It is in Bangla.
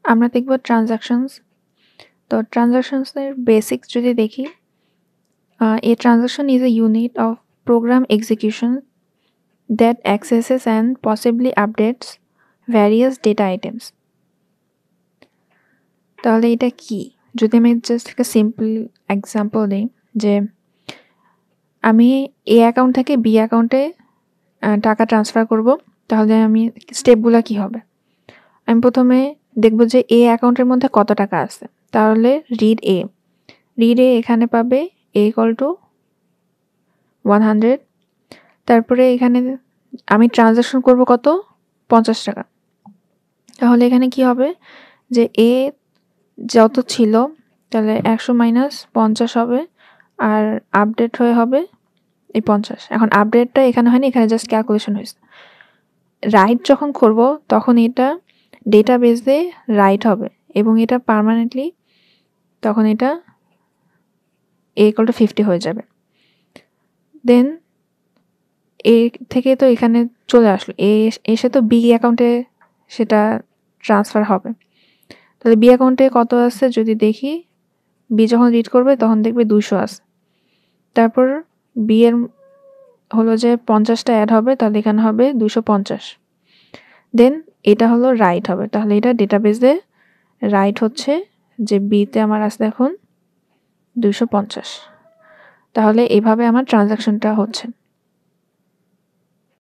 আমরা দেখব ট্রানজাকশনস। তো ট্রানজাকশনসের বেসিক্স যদি দেখি, a transaction is a unit of program execution that accesses and possibly updates various data items. তাহলে এটা কি? যদি আমি জাস্ট একটা সিম্পল এক্সাম্পল দিই, যে আমি এ অ্যাকাউন্ট থেকে বি অ্যাকাউন্টে টাকা ট্রান্সফার করব, তাহলে আমি স্টেপগুলো কি হবে? আমি প্রথমে দেখব যে এ অ্যাকাউন্টের মধ্যে কত টাকা আছে। তাহলে রিড এ এখানে পাবে a = 100। তারপরে এখানে আমি ট্রানজাকশন করব কত? 50 টাকা। তাহলে এখানে কি হবে, যে এ যত ছিল তাহলে 100 - 50 হবে, আর আপডেট হয়ে হবে এই 50। এখন আপডেটটা এখানে হয়নি, এখানে জাস্ট ক্যালকুলেশন হয়েছে। রাইট যখন করব তখন এটা ডেটাবেসে রাইট হবে এবং এটা পার্মানেন্টলি, তখন এটা a = 50 হয়ে যাবে। দেন এ থেকে তো এখানে চলে আসলো, এসে তো বি অ্যাকাউন্টে সেটা ট্রান্সফার হবে। তাহলে বি অ্যাকাউন্টে কত আছে যদি দেখি, বি যখন রিড করবে তখন দেখবে 200 আছে। তারপর বি এর হলো যে 50টা অ্যাড হবে, তাহলে এখানে হবে 250। দেন এটা হলো রাইট হবে, তাহলে এটা ডেটাবেসে রাইট হচ্ছে যে বিতে আমার আছে এখন 250। তাহলে এইভাবে আমার ট্রানজাকশনটা হচ্ছে।